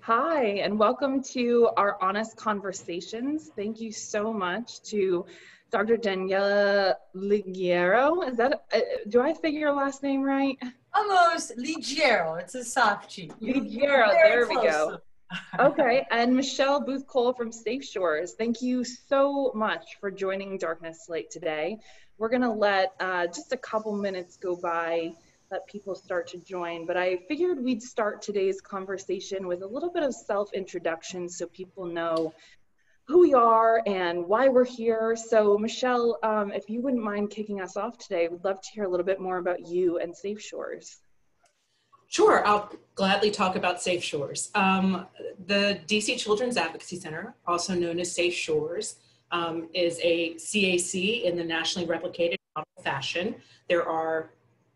Hi, and welcome to our Honest Conversations. Thank you so much to Dr. Daniela Ligiero. Do I say your last name right? Almost Ligiero. It's a soft G. You're Ligiero, very there we close. go. Okay, and Michele Booth Cole from Safe Shores. Thank you so much for joining Darkness Slate today. We're gonna let just a couple minutes go by, let people start to join, but I figured we'd start today's conversation with a little bit of self-introduction so people know who we are and why we're here. So Michele, if you wouldn't mind kicking us off today, we'd love to hear a little bit more about you and Safe Shores. Sure, I'll gladly talk about Safe Shores. The DC Children's Advocacy Center, also known as Safe Shores, is a CAC in the nationally replicated fashion. There are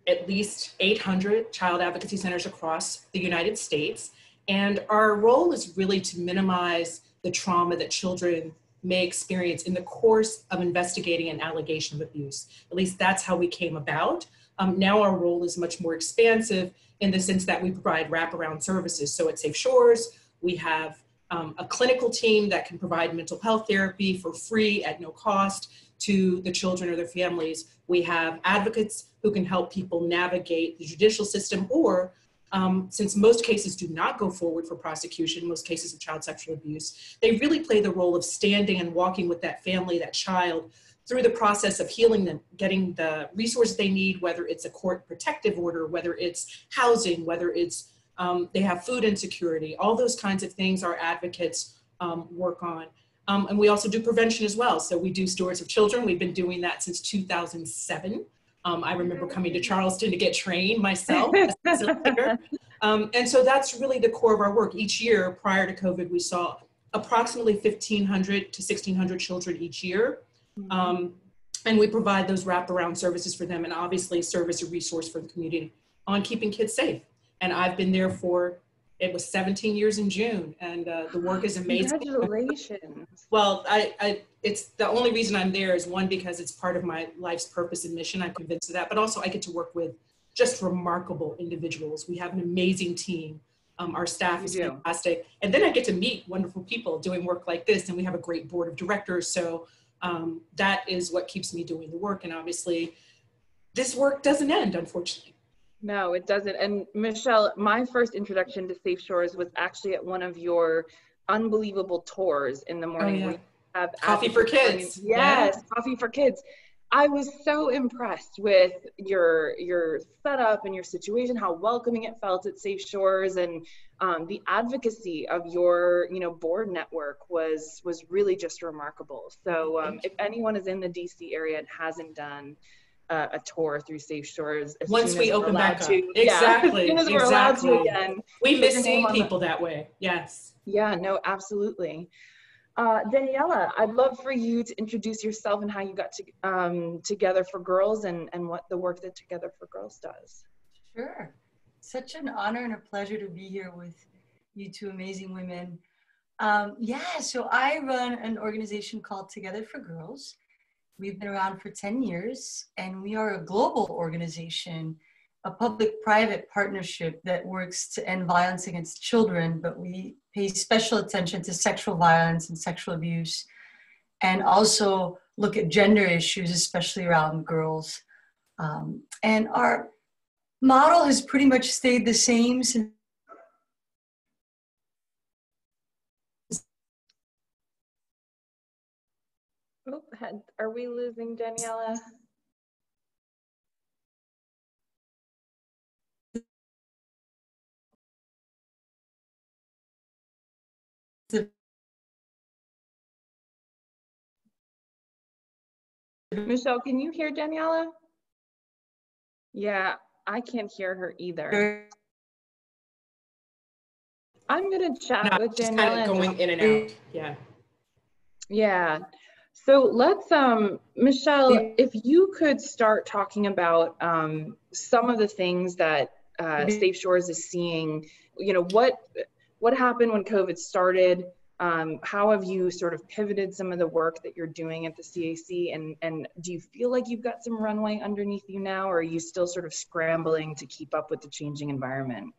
at least 800 child advocacy centers across the United States, and our role is really to minimize the trauma that children may experience in the course of investigating an allegation of abuse. At least that's how we came about. Now our role is much more expansive in the sense that we provide wraparound services. So at Safe Shores, we have a clinical team that can provide mental health therapy for free at no cost to the children or their families. We have advocates who can help people navigate the judicial system, or since most cases do not go forward for prosecution, most cases of child sexual abuse, they really play the role of standing and walking with that family, that child, through the process of healing them, getting the resources they need, whether it's a court protective order, whether it's housing, whether it's they have food insecurity, all those kinds of things our advocates work on. And we also do prevention as well. So we do Stewards of Children. We've been doing that since 2007. I remember coming to Charleston to get trained myself as a facilitator. And so that's really the core of our work. Each year prior to COVID, we saw approximately 1,500 to 1,600 children each year. And we provide those wraparound services for them, and obviously serve as a resource for the community on keeping kids safe. And I've been there for, it was 17 years in June, and the work is amazing. Congratulations. Well, it's the only reason I'm there is one, because it's part of my life's purpose and mission. I'm convinced of that, but also I get to work with just remarkable individuals. We have an amazing team. Our staff is fantastic. And then I get to meet wonderful people doing work like this, and we have a great board of directors. So that is what keeps me doing the work. And obviously this work doesn't end, unfortunately. No, it doesn't. And Michele, my first introduction to Safe Shores was actually at one of your unbelievable tours in the morning. Oh, yeah. We have Coffee for Kids. Yes, Coffee for Kids. I was so impressed with your setup and your situation, how welcoming it felt at Safe Shores, and the advocacy of your board network was really just remarkable. So if anyone is in the DC area and hasn't done a tour through Safe Shores, once we open back up, exactly, as soon as we're allowed to again, we miss seeing people that way. Yes. Yeah, no, absolutely. Daniela, I'd love for you to introduce yourself and how you got to Together for Girls and what the work that Together for Girls does. Sure. Such an honor and a pleasure to be here with you two amazing women. So I run an organization called Together for Girls. We've been around for 10 years, and we are a global organization, a public-private partnership that works to end violence against children, but we pay special attention to sexual violence and sexual abuse, and also look at gender issues, especially around girls. And our model has pretty much stayed the same since. Oh, are we losing Daniela? Michele, can you hear Daniela? Yeah, I can't hear her either. I'm gonna chat with Daniela. Just kind of going in and out. Yeah. Yeah. So let's, Michele, if you could start talking about some of the things that Safe Shores is seeing. What happened when COVID started? How have you sort of pivoted some of the work that you're doing at the CAC, and do you feel like you've got some runway underneath you now, or are you still sort of scrambling to keep up with the changing environment?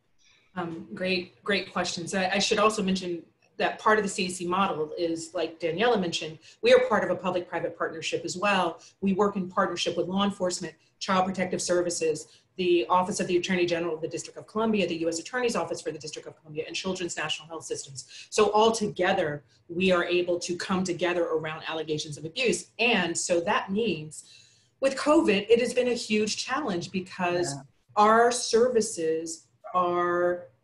Great questions. I should also mention that part of the CAC model is, like Daniela mentioned, we are part of a public-private partnership as well. We work in partnership with law enforcement, Child Protective Services, the Office of the Attorney General of the District of Columbia, the U.S. Attorney's Office for the District of Columbia, and Children's National Health Systems. So all together, we are able to come together around allegations of abuse. And so that means with COVID, it has been a huge challenge because our services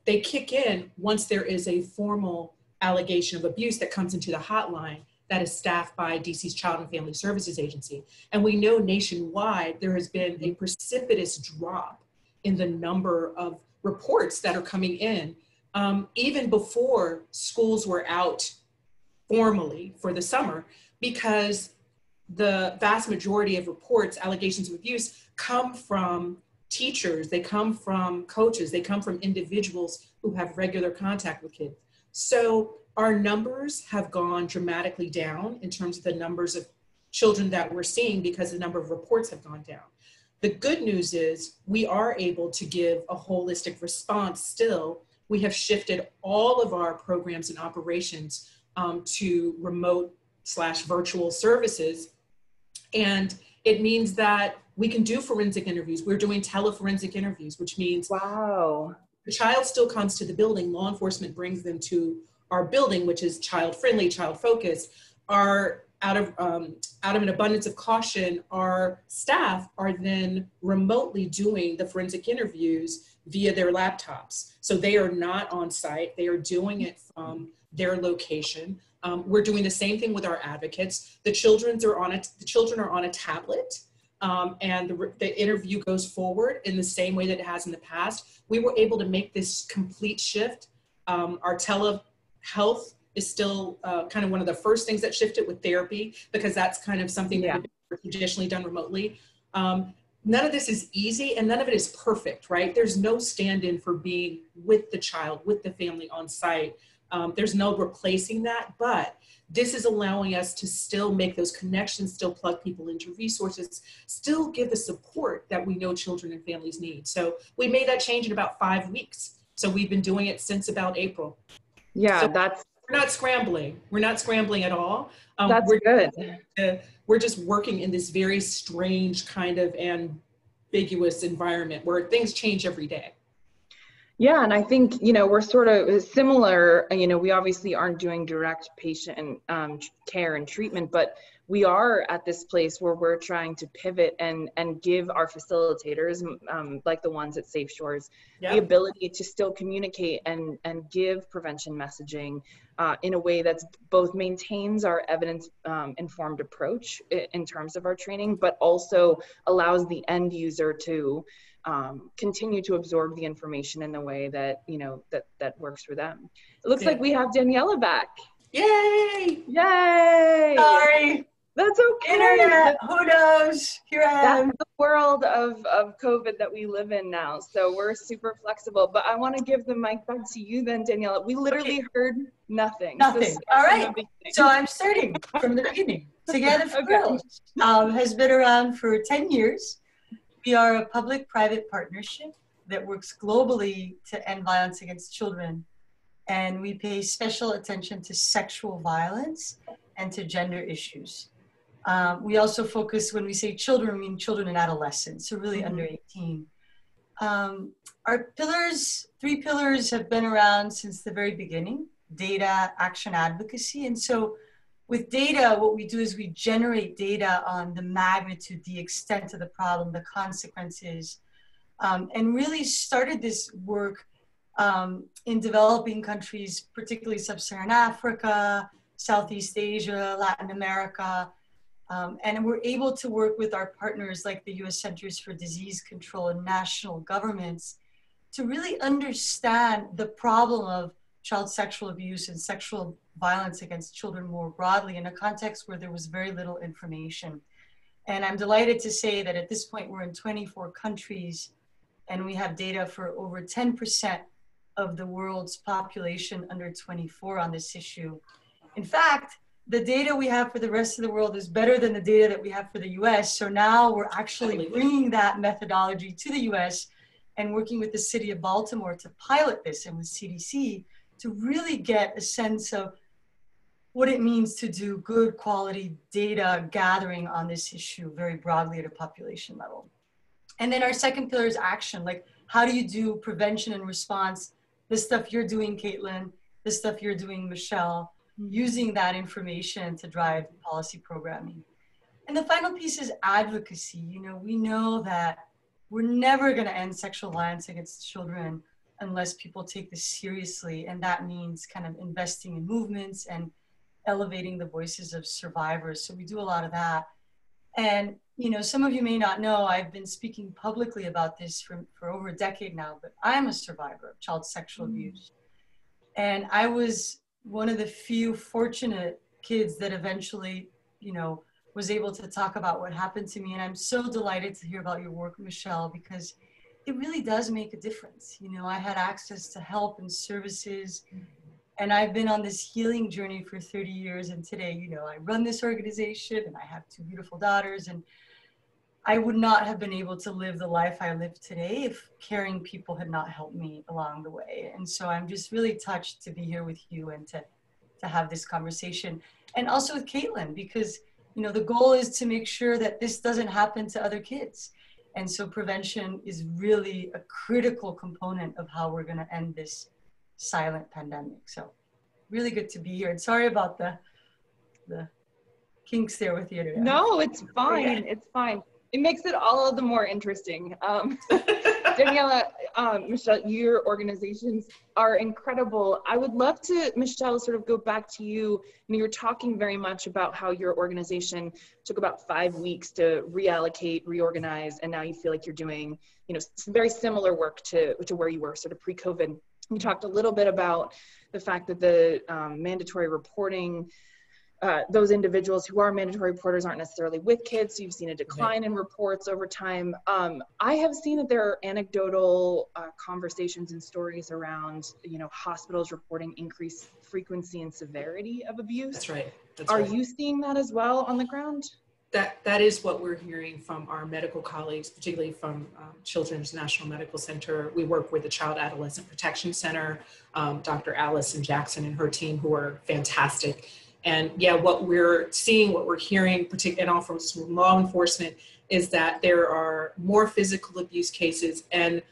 they kick in once there is a formal allegation of abuse that comes into the hotline that is staffed by DC's Child and Family Services Agency. And we know nationwide there has been a precipitous drop in the number of reports that are coming in, even before schools were out formally for the summer, because the vast majority of reports, allegations of abuse, come from teachers, they come from coaches, they come from individuals who have regular contact with kids. So our numbers have gone dramatically down in terms of the numbers of children that we're seeing because the number of reports have gone down. The good news is we are able to give a holistic response still. We have shifted all of our programs and operations to remote/virtual services. And it means that we can do forensic interviews. We're doing teleforensic interviews, which means the child still comes to the building. Law enforcement brings them to our building, which is child-friendly, child-focused. Out of an abundance of caution, our staff are then remotely doing the forensic interviews via their laptops. So they are not on site. They are doing it from their location. We're doing the same thing with our advocates. The children are on a tablet, and the interview goes forward in the same way that it has in the past. We were able to make this complete shift. Our telehealth is still kind of one of the first things that shifted with therapy, because that's kind of something that had been traditionally done remotely. None of this is easy and none of it is perfect, right? There's no stand-in for being with the child, with the family on site. There's no replacing that, but this is allowing us to still make those connections, still plug people into resources, still give the support that we know children and families need. So we made that change in about 5 weeks. So we've been doing it since about April. Yeah, so we're not scrambling. We're not scrambling at all. That's good. We're just working in this very strange kind of ambiguous environment where things change every day. Yeah, and I think, we're sort of similar. We obviously aren't doing direct patient care and treatment, but we are at this place where we're trying to pivot and give our facilitators, like the ones at Safe Shores, the ability to still communicate and give prevention messaging in a way that's both maintains our evidence informed approach in terms of our training, but also allows the end user to continue to absorb the information in the way that, that works for them. It looks like we have Daniela back. Yay! Yay! Sorry. That's okay. Internet, who knows? Here I am. That's the world of COVID that we live in now. So we're super flexible. But I want to give the mic back to you then, Daniela. We literally heard nothing. Nothing. All right. So I'm starting from the beginning. Together for Girls has been around for 10 years. We are a public-private partnership that works globally to end violence against children. And we pay special attention to sexual violence and to gender issues. We also focus, when we say children, we mean children and adolescents, so really under 18. Our three pillars have been around since the very beginning: data, action, advocacy. And so with data, what we do is we generate data on the magnitude, the extent of the problem, the consequences, and really started this work in developing countries, particularly Sub-Saharan Africa, Southeast Asia, Latin America. And we're able to work with our partners like the US Centers for Disease Control and national governments to really understand the problem of child sexual abuse and sexual violence against children more broadly in a context where there was very little information. And I'm delighted to say that at this point we're in 24 countries and we have data for over 10% of the world's population under 24 on this issue. In fact, the data we have for the rest of the world is better than the data that we have for the US. So now we're actually bringing that methodology to the US and working with the city of Baltimore to pilot this and with CDC to really get a sense of what it means to do good quality data gathering on this issue very broadly at a population level. And then our second pillar is action. Like, how do you do prevention and response? The stuff you're doing, Katelyn, the stuff you're doing, Michele, using that information to drive policy programming. And the final piece is advocacy. You know, we know that we're never going to end sexual violence against children unless people take this seriously. And that means kind of investing in movements and elevating the voices of survivors. So we do a lot of that. And, you know, some of you may not know, I've been speaking publicly about this for over a decade now, but I am a survivor of child sexual abuse. And I was one of the few fortunate kids that eventually, you know, was able to talk about what happened to me. And I'm so delighted to hear about your work, Michele, because it really does make a difference. You know, I had access to help and services, and I've been on this healing journey for 30 years. And today, you know, I run this organization and I have 2 beautiful daughters, and I would not have been able to live the life I live today if caring people had not helped me along the way. And so I'm just really touched to be here with you and to have this conversation. And also with Katelyn, because, you know, the goal is to make sure that this doesn't happen to other kids. And so prevention is really a critical component of how we're going to end this silent pandemic. So really good to be here. And sorry about the kinks there with you today. No, it's fine. It's fine. It makes it all the more interesting. Daniela, Michele, your organizations are incredible. I would love to, Michele, sort of go back to you. You were talking very much about how your organization took about 5 weeks to reallocate, reorganize, and now you feel like you're doing, you know, some very similar work to where you were sort of pre-COVID. You talked a little bit about the fact that the mandatory reporting, those individuals who are mandatory reporters aren't necessarily with kids, so you've seen a decline in reports over time. I have seen that there are anecdotal conversations and stories around, you know, hospitals reporting increased frequency and severity of abuse. That's right. Are you seeing that as well on the ground? That is what we're hearing from our medical colleagues, particularly from Children's National Medical Center. We work with the Child Adolescent Protection Center, Dr. Allison Jackson and her team, who are fantastic. And yeah, what we're seeing, what we're hearing, particularly and all from law enforcement, is that there are more physical abuse cases and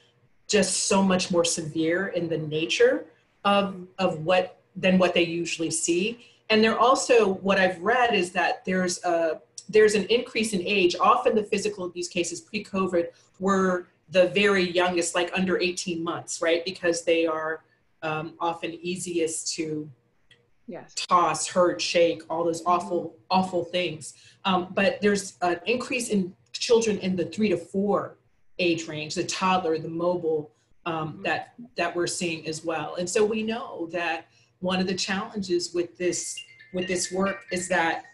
just so much more severe in the nature of what they usually see. And they're also, what I've read is that there's an increase in age. Often the physical abuse cases pre-COVID were the very youngest, like under 18 months, right? Because they are often easiest to toss, hurt, shake, all those awful things. But there's an increase in children in the 3 to 4 age range, the toddler, the mobile, that we're seeing as well. And so we know that one of the challenges with this work is that,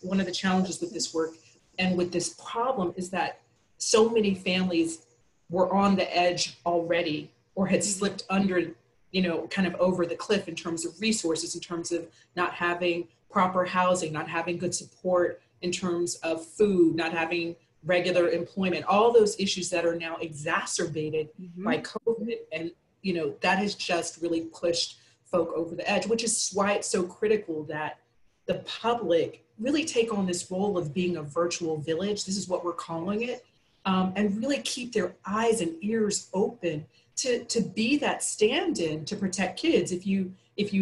one of the challenges with this work and with this problem is that so many families were on the edge already or had slipped under, you know, kind of over the cliff in terms of resources, in terms of not having proper housing, not having good support in terms of food, not having regular employment, all those issues that are now exacerbated by COVID. And, you know, that has just really pushed folk over the edge, which is why it's so critical that the public really take on this role of being a virtual village. This is what we're calling it, and really keep their eyes and ears open to be that stand-in to protect kids. If you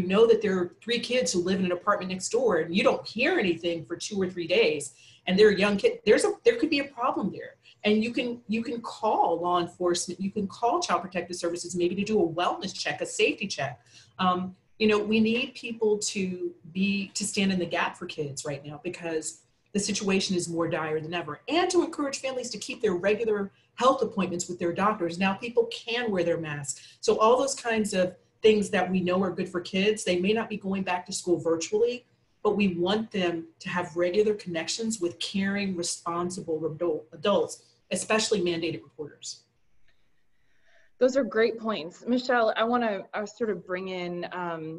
know that there are 3 kids who live in an apartment next door and you don't hear anything for 2 or 3 days, and they're a young kid, there could be a problem there. And you can call law enforcement, you can call Child Protective Services, maybe to do a wellness check, a safety check. You know, we need people to stand in the gap for kids right now, because the situation is more dire than ever, and to encourage families to keep their regular health appointments with their doctors. Now people can wear their masks. So all those kinds of things that we know are good for kids, they may not be going back to school virtually, but we want them to have regular connections with caring, responsible adults, especially mandated reporters. Those are great points. Michele, I want to sort of bring in,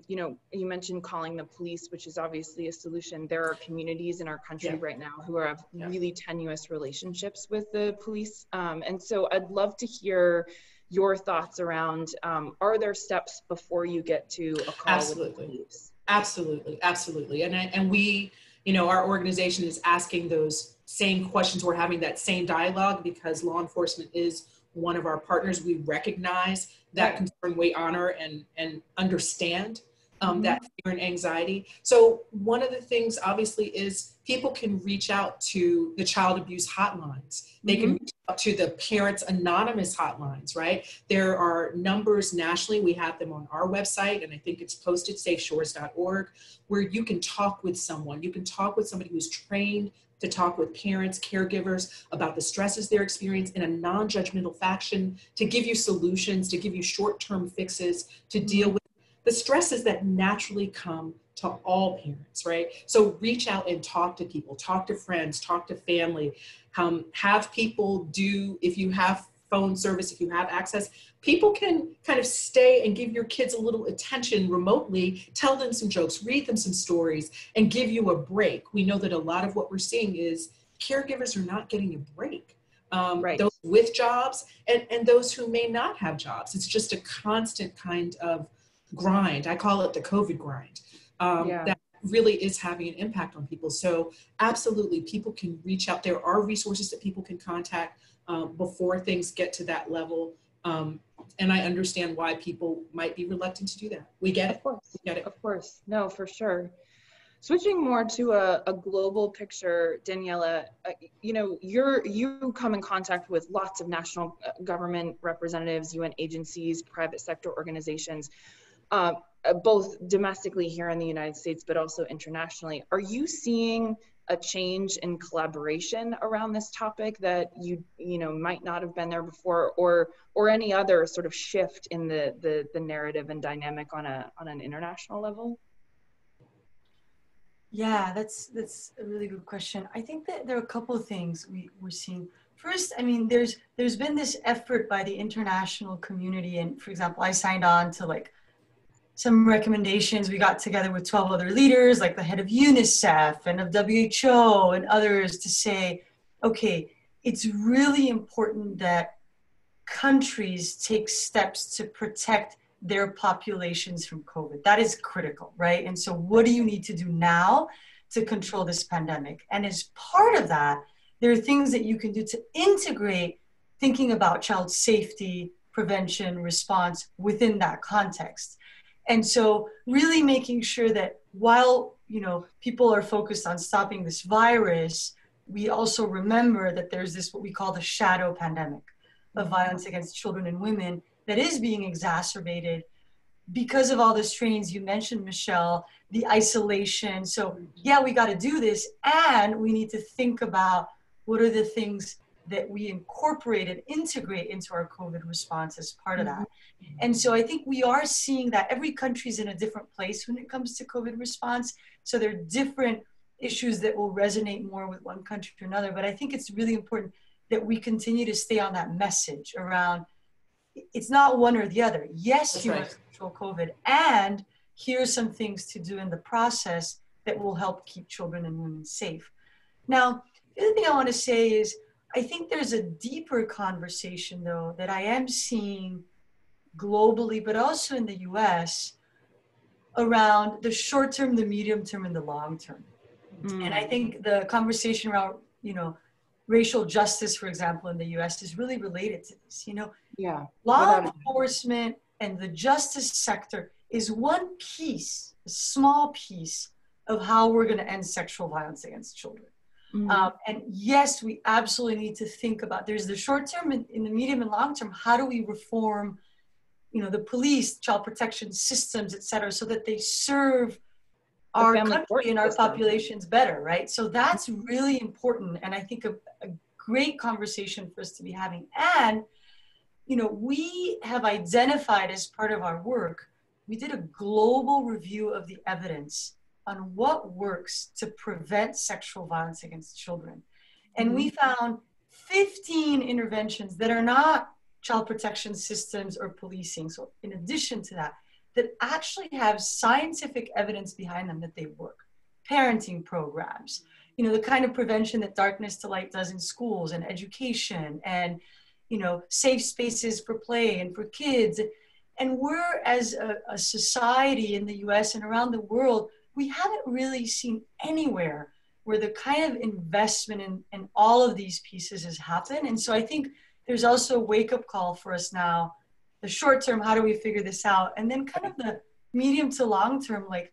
you know, you mentioned calling the police, which is obviously a solution. There are communities in our country right now who have really tenuous relationships with the police. And so I'd love to hear, your thoughts around, are there steps before you get to a call Absolutely. with the police? Absolutely, absolutely. And we, our organization is asking those same questions. We're having that same dialogue because law enforcement is one of our partners. We recognize that concern, we honor and understand that fear and anxiety. So one of the things obviously is people can reach out to the child abuse hotlines. They can reach out to the parents anonymous hotlines, right? There are numbers nationally. We have them on our website, and I think it's posted, safeshores.org, where you can talk with someone. You can talk with somebody who's trained to talk with parents, caregivers about the stresses they're experiencing in a non-judgmental fashion, to give you solutions, to give you short-term fixes, to deal with the stresses that naturally come to all parents, right? So reach out and talk to people, talk to friends, talk to family, have people do, if you have phone service, if you have access, people can kind of stay and give your kids a little attention remotely, tell them some jokes, read them some stories, and give you a break. We know that a lot of what we're seeing is caregivers are not getting a break. Those with jobs and those who may not have jobs. It's just a constant kind of grind. I call it the COVID grind. That really is having an impact on people. So absolutely, people can reach out. There are resources that people can contact before things get to that level. And I understand why people might be reluctant to do that. We get it. Of course. We get it. Of course. No, for sure. Switching more to a global picture, Daniela, you come in contact with lots of national government representatives, UN agencies, private sector organizations, both domestically here in the United States, but also internationally. Are you seeing a change in collaboration around this topic that you might not have been there before, or any other sort of shift in the narrative and dynamic on an international level? Yeah, that's a really good question. I think that there are a couple of things we're seeing. First, I mean, there's been this effort by the international community, and for example, I signed on to like some recommendations. We got together with 12 other leaders, like the head of UNICEF and of WHO and others, to say, okay, it's really important that countries take steps to protect their populations from COVID. That is critical, right? And so what do you need to do now to control this pandemic? And as part of that, there are things that you can do to integrate thinking about child safety, prevention, response within that context. And so really making sure that while, people are focused on stopping this virus, we also remember that there's this, what we call the shadow pandemic of violence against children and women that is being exacerbated because of all the strains you mentioned, Michelle, the isolation. So yeah, we got to do this, and we need to think about what are the things that we incorporate and integrate into our COVID response as part of that. And so I think we are seeing that every country's in a different place when it comes to COVID response. So there are different issues that will resonate more with one country or another. But I think it's really important that we continue to stay on that message around, it's not one or the other. Yes, you must control COVID, and here's some things to do in the process that will help keep children and women safe. Now, the other thing I want to say is, I think there's a deeper conversation, though, that I am seeing globally, but also in the US, around the short term, the medium term, and the long term. And I think the conversation around, racial justice, for example, in the US is really related to this. Law enforcement and the justice sector is one piece, a small piece of how we're going to end sexual violence against children. And yes, we absolutely need to think about, there's the short term and in the medium and long term, how do we reform, the police, child protection systems, et cetera, so that they serve our country and our populations better, right? So that's really important. And I think a great conversation for us to be having. And, we have identified as part of our work, we did a global review of the evidence on what works to prevent sexual violence against children. And we found 15 interventions that are not child protection systems or policing. So in addition to that, that actually have scientific evidence behind them that they work. Parenting programs, the kind of prevention that Darkness to Light does in schools and education, and, you know, safe spaces for play and for kids. And we're, as a society in the US and around the world, we haven't really seen anywhere where the kind of investment in all of these pieces has happened. And so I think there's also a wake-up call for us now. The short term, how do we figure this out? And then kind of the medium to long term, like,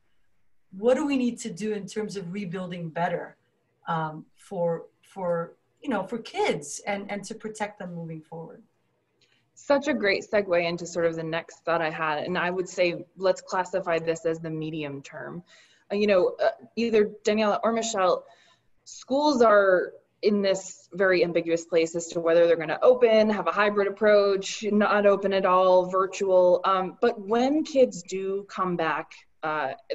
what do we need to do in terms of rebuilding better for you know, for kids and to protect them moving forward? Such a great segue into sort of the next thought I had. And I would say, let's classify this as the medium term. You know, either Daniela or Michele, schools are in this very ambiguous place as to whether they're going to open, have a hybrid approach, not open at all, virtual. But when kids do come back,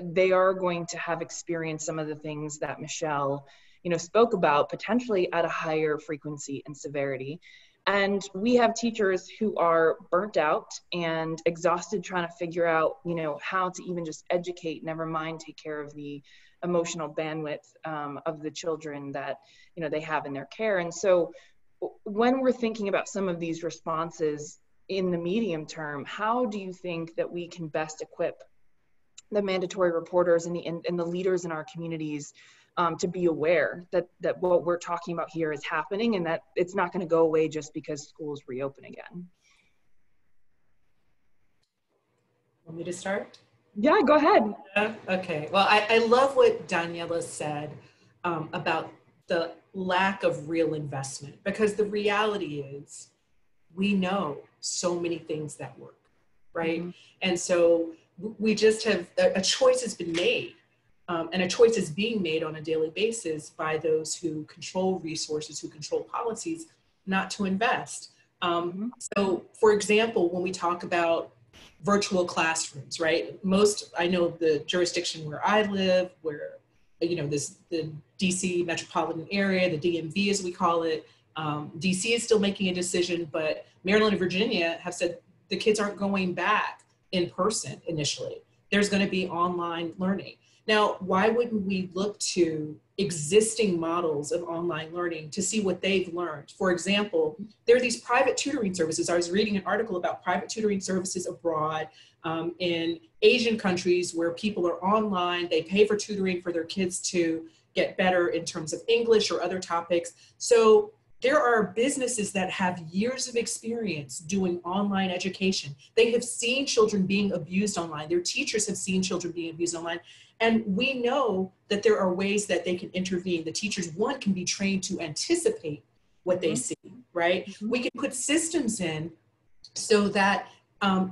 they are going to have experienced some of the things that Michele, you know, spoke about, potentially at a higher frequency and severity. And we have teachers who are burnt out and exhausted trying to figure out, you know, how to even just educate, never mind take care of the emotional bandwidth of the children that, you know, they have in their care. And so when we're thinking about some of these responses in the medium term, how do you think that we can best equip the mandatory reporters and the leaders in our communities to be aware that what we're talking about here is happening and that it's not going to go away just because schools reopen again? Want me to start? Yeah, go ahead. Okay. Well, I love what Daniela said about the lack of real investment, because the reality is we know so many things that work, right? Mm-hmm. And so we just have, a choice has been made. And a choice is being made on a daily basis by those who control resources, who control policies, not to invest. So, for example, when we talk about virtual classrooms, right? I know the jurisdiction where I live, where, you know, the DC metropolitan area, the DMV as we call it, DC is still making a decision, but Maryland and Virginia have said the kids aren't going back in person initially. There's going to be online learning. Now, why wouldn't we look to existing models of online learning to see what they've learned? For example, there are these private tutoring services. I was reading an article about private tutoring services abroad in Asian countries where people are online. They pay for tutoring for their kids to get better in terms of English or other topics. So there are businesses that have years of experience doing online education. They have seen children being abused online. Their teachers have seen children being abused online. And we know that there are ways that they can intervene. The teachers, one, can be trained to anticipate what they see, right? Mm-hmm. We can put systems in so that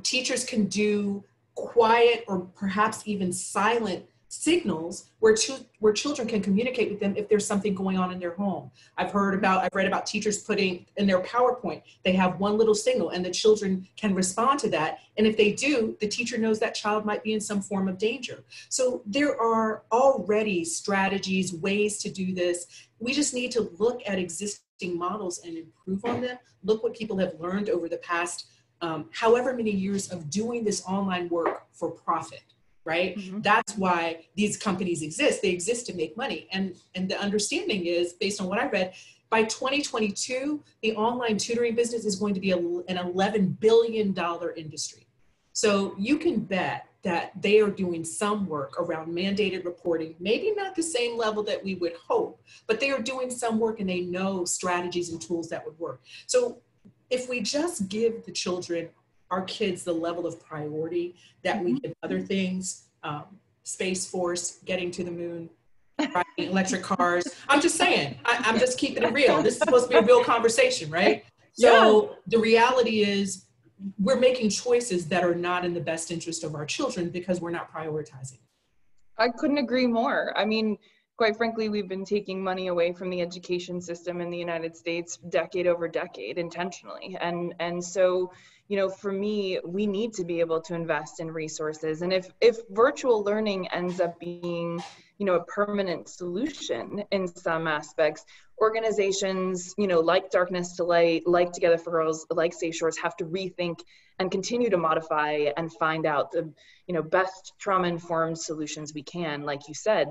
teachers can do quiet or perhaps even silent signals where children can communicate with them if there's something going on in their home. I've read about teachers putting in their PowerPoint, they have one little signal and the children can respond to that. And if they do, the teacher knows that child might be in some form of danger. So there are already strategies, ways to do this. We just need to look at existing models and improve on them. Look what people have learned over the past however many years of doing this online work for profit. Right? Mm-hmm. That's why these companies exist. They exist to make money. And the understanding is, based on what I read, by 2022, the online tutoring business is going to be an $11 billion industry. So you can bet that they are doing some work around mandated reporting, maybe not the same level that we would hope, but they are doing some work and they know strategies and tools that would work. So if we just give the children, our kids, the level of priority that we give other things, Space Force, getting to the moon, riding electric cars. I'm just saying, I'm just keeping it real. This is supposed to be a real conversation, right? So the reality is we're making choices that are not in the best interest of our children because we're not prioritizing. I couldn't agree more. I mean, quite frankly, we've been taking money away from the education system in the United States decade over decade intentionally. And so, you know, for me, we need to be able to invest in resources. And if virtual learning ends up being, you know, a permanent solution in some aspects, organizations, you know, like Darkness to Light, like Together for Girls, like Safe Shores, have to rethink and continue to modify and find out the, you know, best trauma-informed solutions we can, like you said,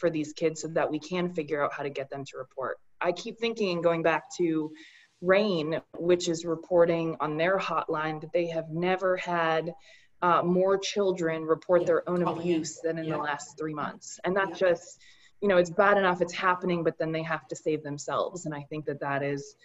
for these kids so that we can figure out how to get them to report. I keep thinking, going back to Rain, which is reporting on their hotline that they have never had more children report their own abuse than in the last 3 months. And that's just, you know, it's bad enough it's happening, but then they have to save themselves. And I think that is,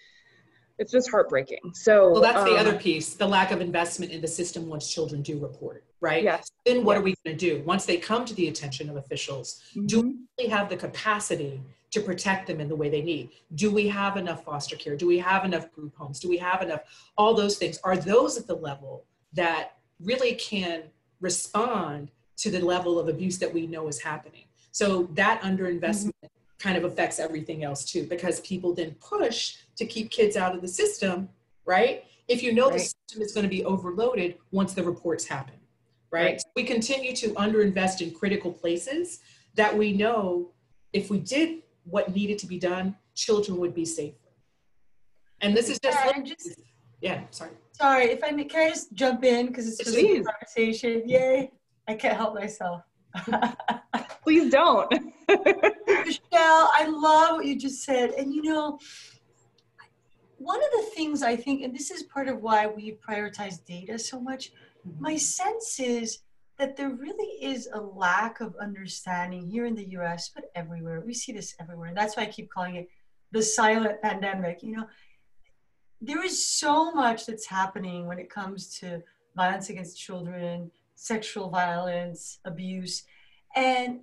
it's just heartbreaking. So well, that's the other piece, the lack of investment in the system once children do report, right? Yes. Then what are we going to do? Once they come to the attention of officials, do we really have the capacity to protect them in the way they need? Do we have enough foster care? Do we have enough group homes? Do we have enough, all those things? Are those at the level that really can respond to the level of abuse that we know is happening? So that underinvestment kind of affects everything else too, because people then push to keep kids out of the system, right? If you know the system is going to be overloaded once the reports happen, right? So we continue to underinvest in critical places that we know if we did what needed to be done, children would be safer. And this is just, Sorry, if I may, can I just jump in? Because it's just a conversation. Yay, I can't help myself. Please don't. Michele, I love what you just said. And you know, one of the things I think, and this is part of why we prioritize data so much, my sense is that there really is a lack of understanding here in the US, but everywhere. We see this everywhere. And that's why I keep calling it the silent pandemic. You know, there is so much that's happening when it comes to violence against children, sexual violence, abuse, and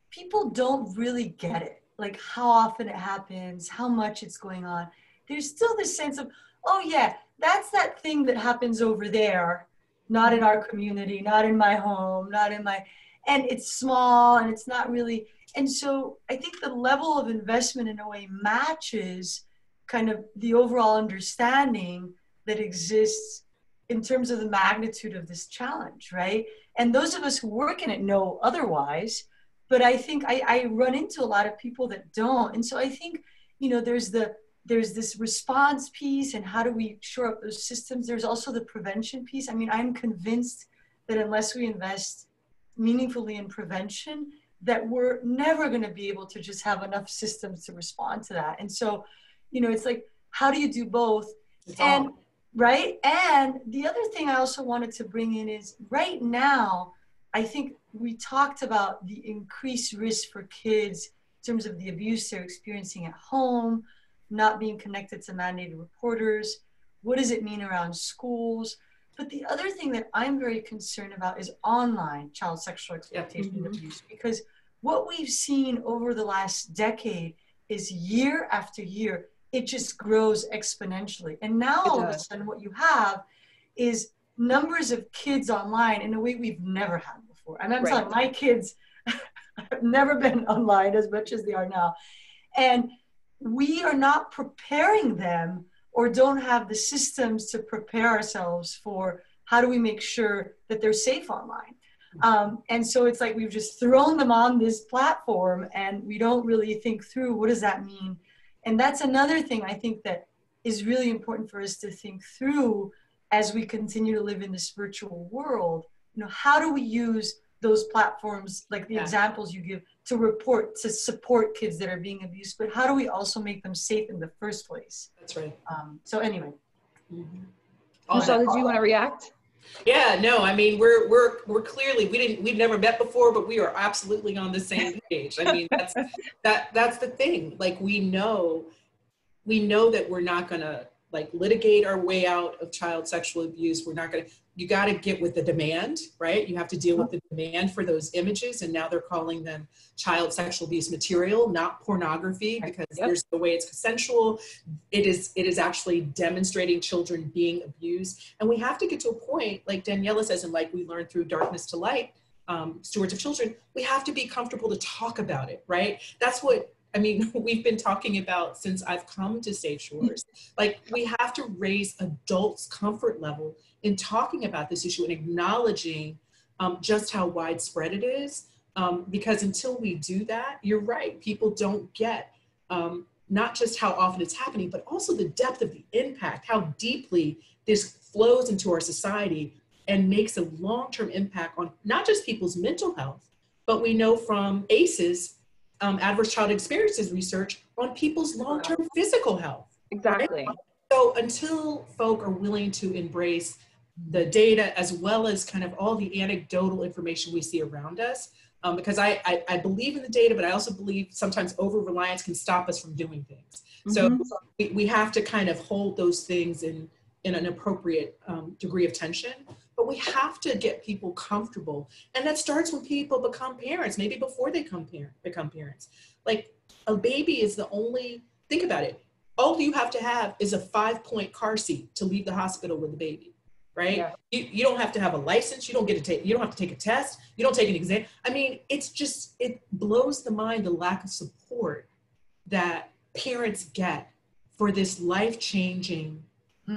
people don't really get it, like how often it happens, how much it's going on. There's still this sense of, oh yeah, that's that thing that happens over there, not in our community, not in my home, not in my, and it's small and it's not really. And so I think the level of investment in a way matches kind of the overall understanding that exists in terms of the magnitude of this challenge, right? And those of us who work in it know otherwise, but I think I run into a lot of people that don't. And so I think, you know, there's this response piece and how do we shore up those systems? There's also the prevention piece. I mean, I'm convinced that unless we invest meaningfully in prevention, that we're never going to be able to just have enough systems to respond to that. And so, you know, it's like, how do you do both? Right? And the other thing I also wanted to bring in is right now, I think we talked about the increased risk for kids in terms of the abuse they're experiencing at home, not being connected to mandated reporters. What does it mean around schools? But the other thing that I'm very concerned about is online child sexual exploitation and abuse, because what we've seen over the last decade is year after year, it just grows exponentially. And now all of a sudden what you have is numbers of kids online in a way we've never had before. And I'm telling you, my kids have never been online as much as they are now. And we are not preparing them or don't have the systems to prepare ourselves for how do we make sure that they're safe online. And so it's like we've just thrown them on this platform and we don't really think through what does that mean. And that's another thing I think that is really important for us to think through as we continue to live in this virtual world. You know, how do we use those platforms, like the examples you give, to report, to support kids that are being abused, but how do we also make them safe in the first place? That's right. So anyway. Michele, did you want to react? Yeah, no, I mean, we're clearly, we've never met before, but we are absolutely on the same page. I mean, that's the thing. Like, we know that we're not going to like litigate our way out of child sexual abuse. We're not going to, you got to get with the demand, right? You have to deal with the demand for those images. And now they're calling them child sexual abuse material, not pornography, because there's the way it's consensual. It is actually demonstrating children being abused. And we have to get to a point, like Daniela says, and like we learned through Darkness to Light, Stewards of Children, we have to be comfortable to talk about it, right? That's what, I mean, we've been talking about since I've come to Safe Shores. Like, we have to raise adults' comfort level in talking about this issue and acknowledging just how widespread it is. Because until we do that, you're right, people don't get not just how often it's happening, but also the depth of the impact, how deeply this flows into our society and makes a long-term impact on not just people's mental health, but we know from ACEs, Adverse Child Experiences research, on people's long-term physical health, Exactly. Right? So until folk are willing to embrace the data as well as kind of all the anecdotal information we see around us, because I believe in the data, but I also believe sometimes over-reliance can stop us from doing things. So we have to kind of hold those things in an appropriate degree of tension, but we have to get people comfortable. And that starts when people become parents, maybe before they become parents. Like a baby is the only, think about it, all you have to have is a 5-point car seat to leave the hospital with the baby, right? Yeah. You don't have to have a license. You don't have to take a test. You don't take an exam. I mean, it blows the mind, the lack of support that parents get for this life-changing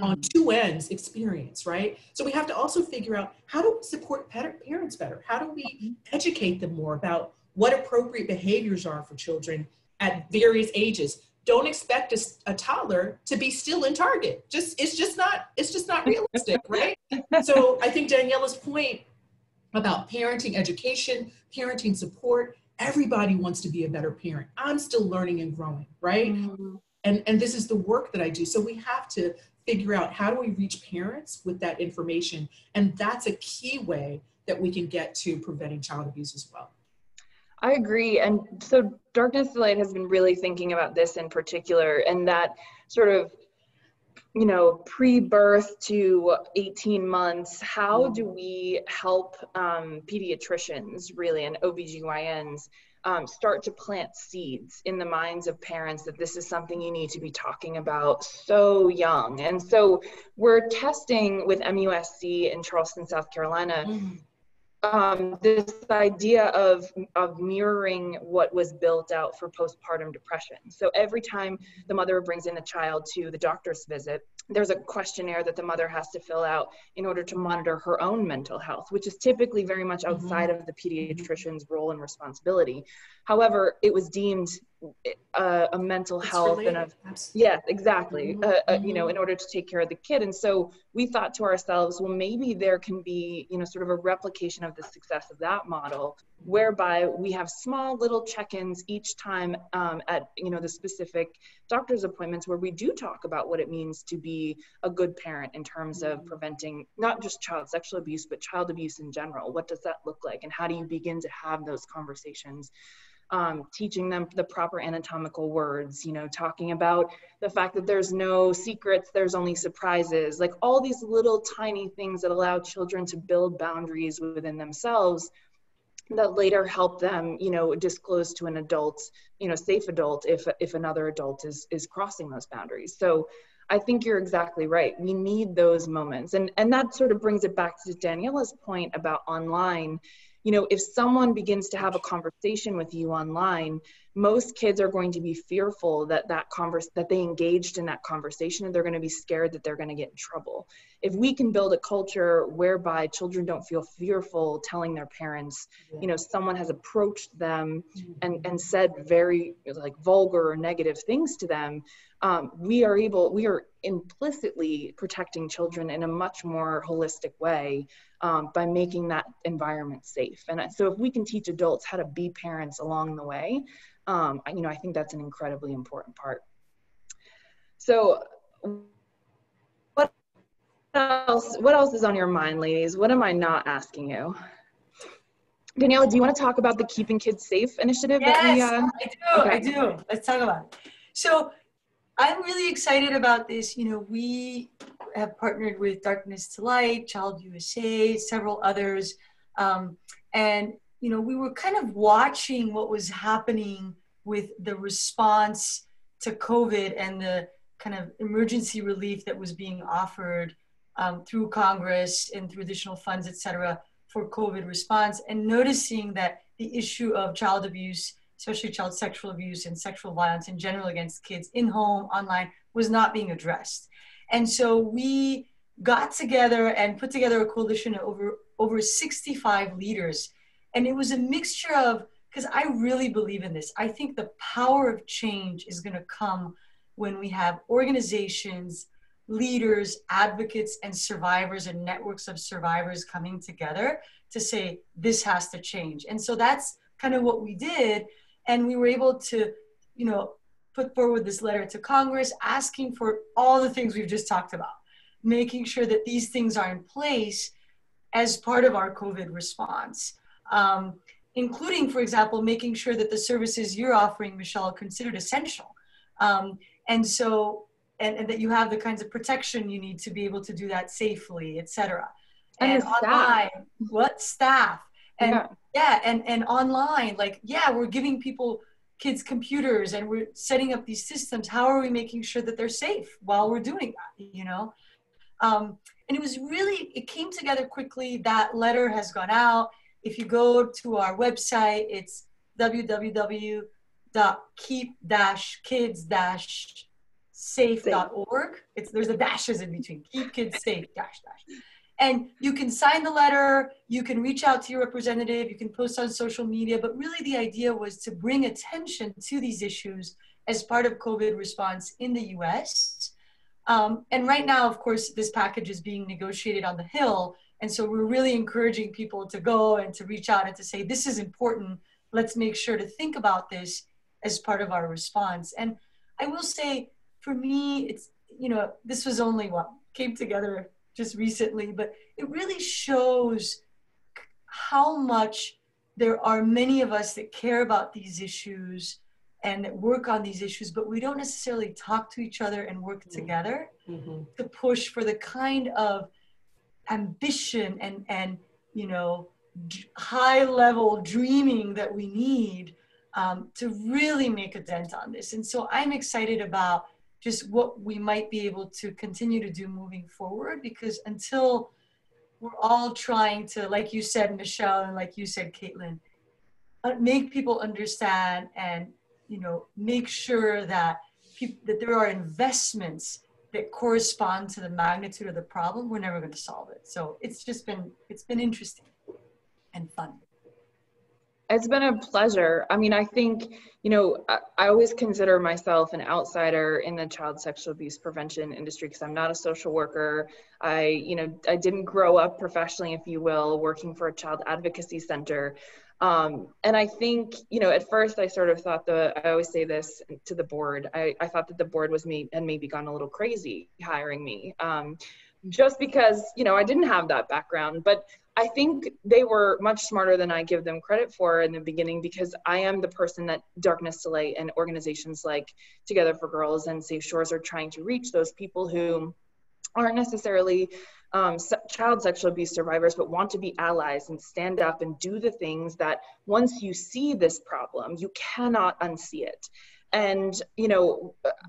on two ends experience, right? So we have to also figure out, how do we support parents better? How do we educate them more about what appropriate behaviors are for children at various ages? Don't expect a toddler to be still in Target. It's just not realistic, right? So I think Daniela's point about parenting education, parenting support, everybody wants to be a better parent. I'm still learning and growing, right? And this is the work that I do. So we have to figure out, how do we reach parents with that information? And that's a key way that we can get to preventing child abuse as well. I agree. And so Darkness to Light has been really thinking about this in particular, and that sort of, you know, pre-birth to 18 months, how do we help pediatricians really and OBGYNs start to plant seeds in the minds of parents that this is something you need to be talking about so young? And so we're testing with MUSC in Charleston, South Carolina, this idea of mirroring what was built out for postpartum depression. So every time the mother brings in a child to the doctor's visit, there's a questionnaire that the mother has to fill out in order to monitor her own mental health, which is typically very much outside of the pediatrician's role and responsibility. However, it was deemed a mental health and a, yes, exactly, you know, in order to take care of the kid. And so we thought to ourselves, well, maybe there can be, you know, sort of a replication of the success of that model, whereby we have small little check-ins each time at, you know, the specific doctor's appointments, where we do talk about what it means to be a good parent in terms of preventing not just child sexual abuse, but child abuse in general. What does that look like? And how do you begin to have those conversations? Teaching them the proper anatomical words, you know, talking about the fact that there's no secrets, there's only surprises, like all these little tiny things that allow children to build boundaries within themselves that later help them, you know, disclose to an adult, you know, safe adult, if another adult is crossing those boundaries. So I think you're exactly right. We need those moments. And that sort of brings it back to Daniela's point about online. You know, if someone begins to have a conversation with you online, most kids are going to be fearful that they engaged in that conversation, and they're going to be scared that they're going to get in trouble. If we can build a culture whereby children don't feel fearful telling their parents, you know, someone has approached them and said very like vulgar or negative things to them, we are implicitly protecting children in a much more holistic way by making that environment safe. And so if we can teach adults how to be parents along the way, you know, I think that's an incredibly important part. So what else is on your mind, ladies? What am I not asking you? Daniela, do you want to talk about the Keeping Kids Safe initiative? Yes, Okay. I do. Let's talk about it. So I'm really excited about this. You know, we have partnered with Darkness to Light, Child USA, several others. And, you know, we were kind of watching what was happening with the response to COVID and the kind of emergency relief that was being offered through Congress and through additional funds, et cetera, for COVID response, and noticing that the issue of child abuse, especially child sexual abuse and sexual violence in general against kids in home, online, was not being addressed. And so we got together and put together a coalition of over 65 leaders. And it was a mixture of, because I really believe in this, I think the power of change is going to come when we have organizations, leaders, advocates, and survivors and networks of survivors coming together to say, this has to change. And so that's kind of what we did. And we were able to, you know, put forward this letter to Congress asking for all the things we've just talked about, making sure that these things are in place as part of our COVID response, including, for example, making sure that the services you're offering, Michele, are considered essential. And that you have the kinds of protection you need to be able to do that safely, et cetera. And online, staff? And and online, like, we're giving kids computers and we're setting up these systems. How are we making sure that they're safe while we're doing that, you know? And it came together quickly. That letter has gone out. If you go to our website, it's www.keep-kids-safe.org. There's a dashes in between. Keep kids safe, --. And you can sign the letter, you can reach out to your representative, you can post on social media, but really the idea was to bring attention to these issues as part of COVID response in the US. And right now, of course, this package is being negotiated on the Hill. And so we're really encouraging people to go and to reach out and to say, this is important. Let's make sure to think about this as part of our response. And I will say, for me, it's, this was only what came together just recently, but it really shows how much there are many of us that care about these issues and that work on these issues, but we don't necessarily talk to each other and work together to push for the kind of ambition and high level dreaming that we need to really make a dent on this. And so I'm excited about just what we might be able to continue to do moving forward, because until we're all trying to, like you said, Michele, and like you said, Katelyn, make people understand and make sure that that there are investments that correspond to the magnitude of the problem, we're never going to solve it. So it's been interesting and fun. It's been a pleasure. I mean, I think, I always consider myself an outsider in the child sexual abuse prevention industry because I'm not a social worker. I didn't grow up professionally, if you will, working for a child advocacy center. And I think, at first I sort of thought I always say this to the board, I thought that the board was maybe gone a little crazy hiring me, just because, I didn't have that background, but I think they were much smarter than I give them credit for in the beginning, because I am the person that Darkness to Light and organizations like Together for Girls and Safe Shores are trying to reach, those people who aren't necessarily child sexual abuse survivors, but want to be allies and stand up and do the things that once you see this problem, you cannot unsee it. And,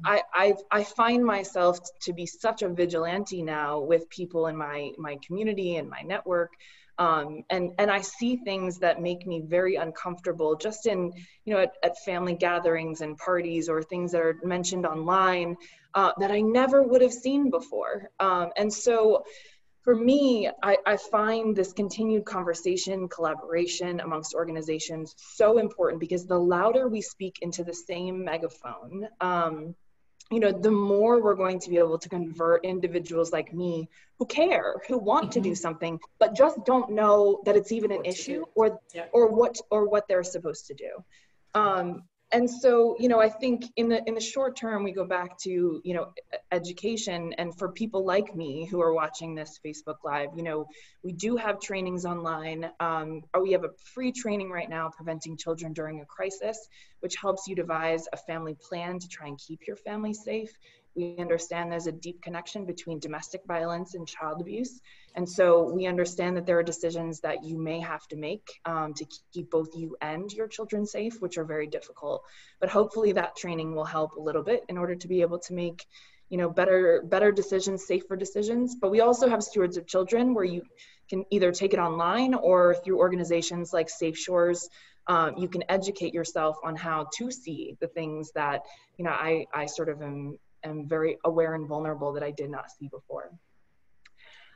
I find myself to be such a vigilante now with people in my community and my network. And I see things that make me very uncomfortable just in, at family gatherings and parties, or things that are mentioned online that I never would have seen before. And so for me, I find this continued conversation, collaboration amongst organizations so important, because the louder we speak into the same megaphone, the more we're going to be able to convert individuals like me who care, who want to do something, but just don't know that it's even an issue or what they're supposed to do. And so, I think in the short term, we go back to, education. And for people like me who are watching this Facebook Live, we do have trainings online. We have a free training right now, Preventing Children During a Crisis, which helps you devise a family plan to try and keep your family safe. We understand there's a deep connection between domestic violence and child abuse. And so we understand that there are decisions that you may have to make to keep both you and your children safe, which are very difficult. But hopefully that training will help a little bit in order to be able to make, better decisions, safer decisions. But we also have Stewards of Children, where you can either take it online or through organizations like Safe Shores. You can educate yourself on how to see the things that, I sort of am very aware and vulnerable that I did not see before.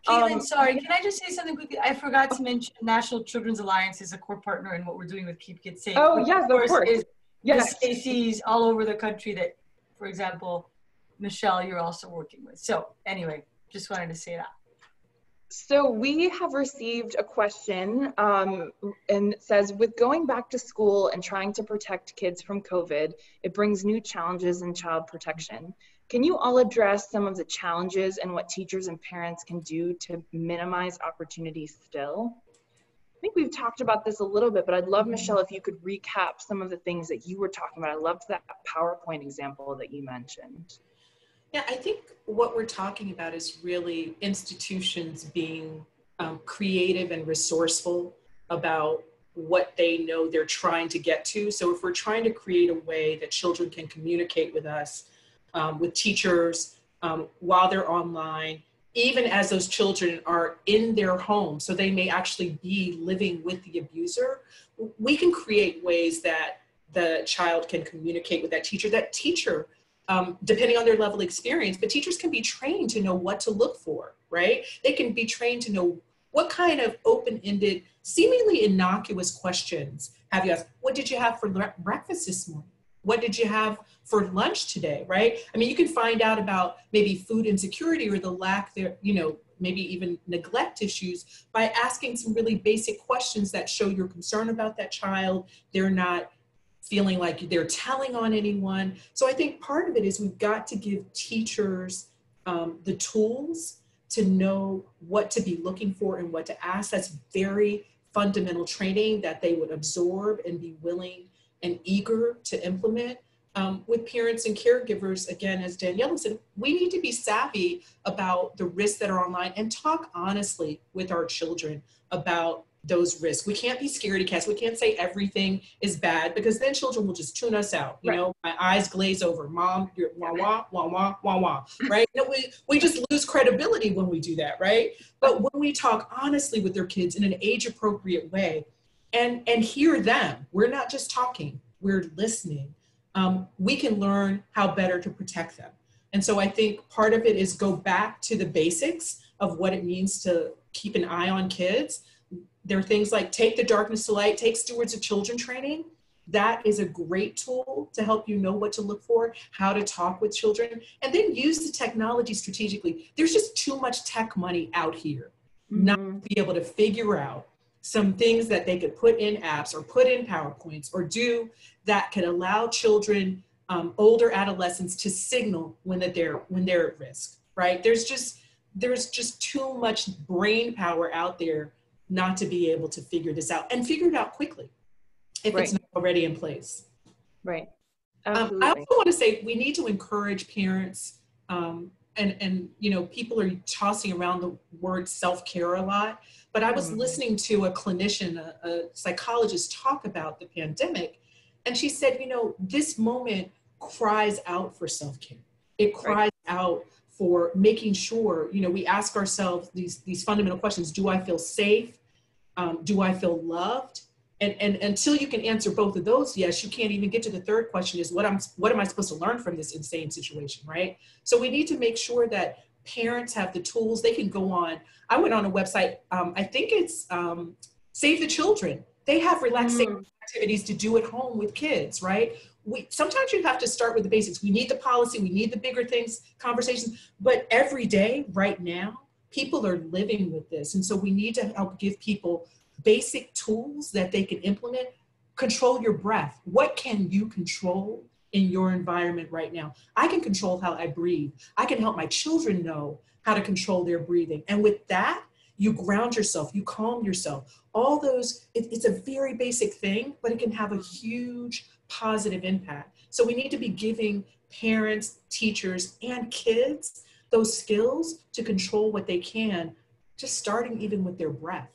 Katelyn, sorry, can I just say something quickly? I forgot to mention National Children's Alliance is a core partner in what we're doing with Keep Kids Safe. Oh, yes, of course. Is the Stacey's all over the country that, for example, Michele, you're also working with. So anyway, just wanted to say that. So we have received a question and it says, with going back to school and trying to protect kids from COVID, it brings new challenges in child protection. Can you all address some of the challenges and what teachers and parents can do to minimize opportunities still? I think we've talked about this a little bit, but I'd love, Michelle, if you could recap some of the things that you were talking about. I loved that PowerPoint example that you mentioned. Yeah, I think what we're talking about is really institutions being creative and resourceful about what they know they're trying to get to. So if we're trying to create a way that children can communicate with us, with teachers, while they're online, even as those children are in their home, so they may actually be living with the abuser, we can create ways that the child can communicate with that teacher. That teacher, depending on their level of experience, but teachers can be trained to know what to look for, right? They can be trained to know what kind of open-ended, seemingly innocuous questions have you asked. What did you have for breakfast this morning? What did you have for lunch today, right? I mean, you can find out about maybe food insecurity or the lack there, you know, maybe even neglect issues by asking some really basic questions that show your concern about that child. They're not feeling like they're telling on anyone. So I think part of it is we've got to give teachers the tools to know what to be looking for and what to ask. That's very fundamental training that they would absorb and be willing and eager to implement. With parents and caregivers, again, as Daniela said, we need to be savvy about the risks that are online and talk honestly with our children about those risks. We can't be scaredy cats. We can't say everything is bad because then children will just tune us out. You know, my eyes glaze over. Mom, you're wah, wah, wah, wah, wah, wah, right? You know, we just lose credibility when we do that, right? But when we talk honestly with their kids in an age-appropriate way and hear them, we're not just talking, we're listening. We can learn how better to protect them. And so I think part of it is go back to the basics of what it means to keep an eye on kids. There are things like take the darkness to light, take stewards of children training. That is a great tool to help you know what to look for, how to talk with children, and then use the technology strategically. There's just too much tech money out here not to be able to figure out some things that they could put in apps or put in PowerPoints or do that could allow children, older adolescents to signal when they're at risk, right? There's just too much brain power out there not to be able to figure this out and figure it out quickly if it's not already in place. Right. I also want to say we need to encourage parents and you know, people are tossing around the word self-care a lot, but I was listening to a clinician, a psychologist talk about the pandemic, and she said, you know, this moment cries out for self-care. It cries out for making sure, you know, we ask ourselves these fundamental questions. Do I feel safe? Do I feel loved? And until you can answer both of those, yes, you can't even get to the third question is what am I supposed to learn from this insane situation, right? So we need to make sure that parents have the tools. They can go on. I went on a website, I think it's Save the Children. They have relaxation activities to do at home with kids, right? Sometimes you have to start with the basics. We need the policy, we need the bigger things, conversations, but every day right now, people are living with this. And so we need to help give people basic tools that they can implement. Control your breath. What can you control in your environment right now? I can control how I breathe. I can help my children know how to control their breathing. And with that, you ground yourself, you calm yourself. All those, it's a very basic thing, but it can have a huge positive impact. So we need to be giving parents, teachers, and kids those skills to control what they can, just starting even with their breath.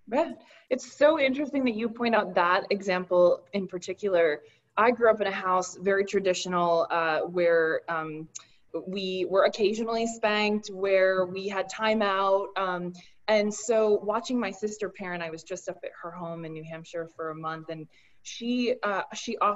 Right. It's so interesting that you point out that example in particular. I grew up in a house, very traditional, where we were occasionally spanked, where we had timeout. And so watching my sister parent, I was just up at her home in New Hampshire for a month, and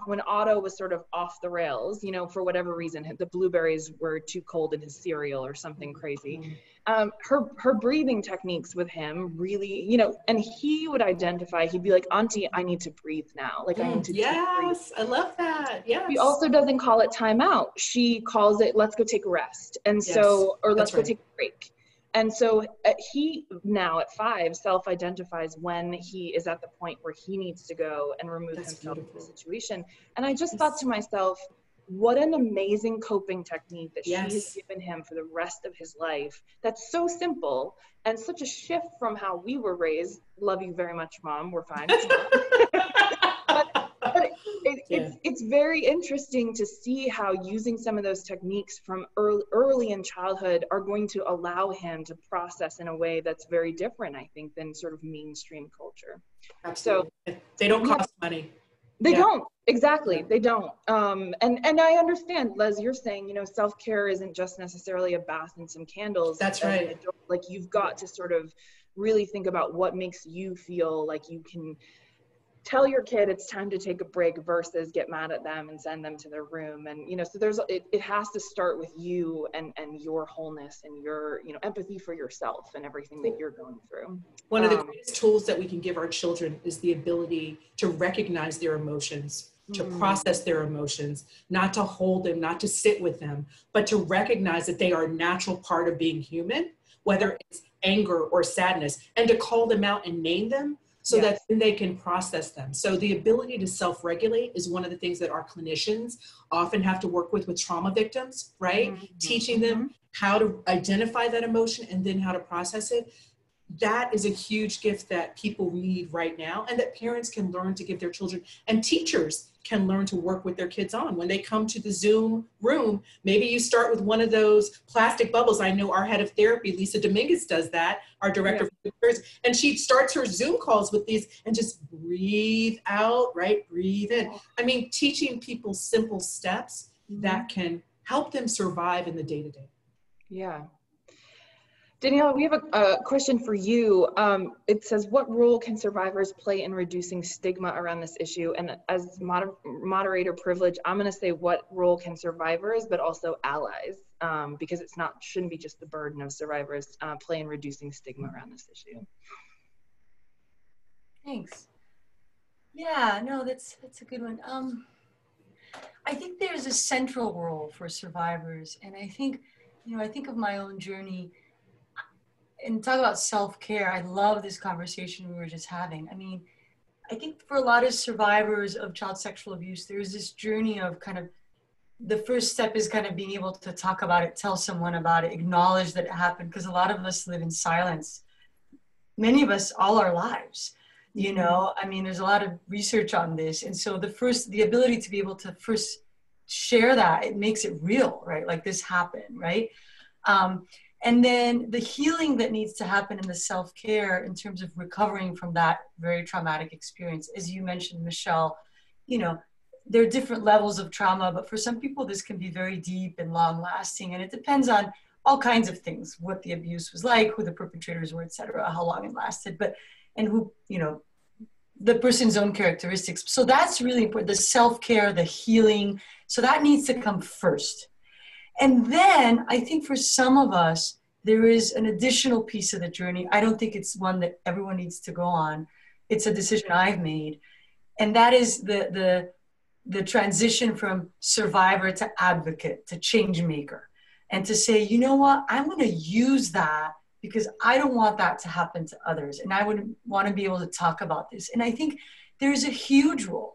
when Otto was sort of off the rails, you know, for whatever reason, the blueberries were too cold in his cereal or something crazy. Her breathing techniques with him really, you know, and he would identify, he'd be like, Auntie, I need to breathe now. Like I need to breathe. Yes, I love that. Yes. She also doesn't call it timeout. She calls it, let's go take a rest. And so, or let's go take a break. And so he now at 5 self-identifies when he is at the point where he needs to go and remove himself from the situation. And I just thought to myself, what an amazing coping technique that she has given him for the rest of his life. That's so simple and such a shift from how we were raised. Love you very much, Mom. We're fine. but it's very interesting to see how using some of those techniques from early in childhood are going to allow him to process in a way that's very different, I think, than sort of mainstream culture. Absolutely. So they don't cost money. They don't. Exactly. They don't. And I understand, Les, you're saying, you know, self-care isn't just necessarily a bath and some candles. That's right. Adult, like, you've got to sort of really think about what makes you feel like you can tell your kid it's time to take a break versus get mad at them and send them to their room. And, you know, so it has to start with you and your wholeness and your, you know, empathy for yourself and everything that you're going through. One of the greatest tools that we can give our children is the ability to recognize their emotions, to process their emotions, not to hold them, not to sit with them, but to recognize that they are a natural part of being human, whether it's anger or sadness, and to call them out and name them so that then they can process them. So the ability to self-regulate is one of the things that our clinicians often have to work with trauma victims, right? Teaching them how to identify that emotion and then how to process it. That is a huge gift that people need right now, and that parents can learn to give their children, and teachers can learn to work with their kids on. When they come to the Zoom room, maybe you start with one of those plastic bubbles. I know our head of therapy, Lisa Dominguez, does that, our director, and she starts her Zoom calls with these and just breathe out, right? Breathe in. I mean, teaching people simple steps that can help them survive in the day-to-day. Yeah. Daniela, we have a question for you. It says, what role can survivors play in reducing stigma around this issue? And as moderator privilege, I'm going to say what role can survivors, but also allies, because shouldn't be just the burden of survivors play in reducing stigma around this issue. Thanks. Yeah, no, that's a good one. I think there's a central role for survivors, and I think, you know, I think of my own journey. And talk about self-care. I love this conversation we were just having. I mean, I think for a lot of survivors of child sexual abuse, there's this journey of kind of, the first step is kind of being able to talk about it, tell someone about it, acknowledge that it happened, because a lot of us live in silence. Many of us all our lives, you know, I mean, there's a lot of research on this. And so the ability to be able to first share that, it makes it real, right? Like, this happened, right? And then the healing that needs to happen in the self-care in terms of recovering from that very traumatic experience. As you mentioned, Michelle, you know, there are different levels of trauma, but for some people, this can be very deep and long lasting. And it depends on all kinds of things, what the abuse was like, who the perpetrators were, et cetera, how long it lasted, and who, you know, the person's own characteristics. So that's really important, the self-care, the healing. So that needs to come first. And then I think for some of us, there is an additional piece of the journey. I don't think it's one that everyone needs to go on. It's a decision I've made. And that is the transition from survivor to advocate, to change maker. And to say, you know what, I'm going to use that because I don't want that to happen to others. And I would want to be able to talk about this. And I think there's a huge role.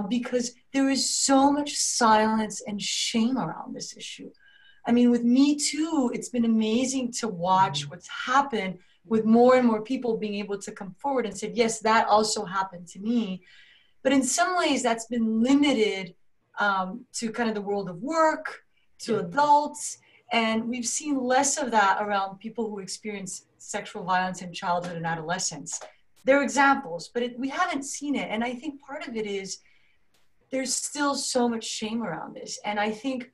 Because there is so much silence and shame around this issue. I mean, with Me Too, it's been amazing to watch what's happened with more and more people being able to come forward and say, yes, that also happened to me. But in some ways, that's been limited to kind of the world of work, to adults. And we've seen less of that around people who experience sexual violence in childhood and adolescence. There are examples, but we haven't seen it. And I think part of it is there's still so much shame around this. And I think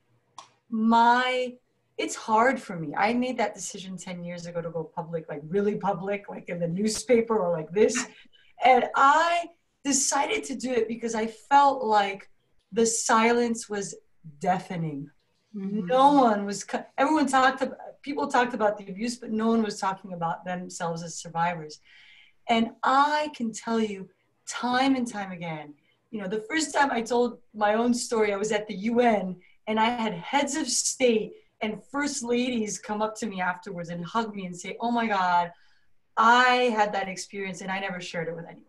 it's hard for me. I made that decision 10 years ago to go public, like really public, like in the newspaper or like this. And I decided to do it because I felt like the silence was deafening. No one was, people talked about the abuse, but no one was talking about themselves as survivors. And I can tell you time and time again, you know, the first time I told my own story, I was at the UN and I had heads of state and first ladies come up to me afterwards and hug me and say, oh my God, I had that experience and I never shared it with anyone.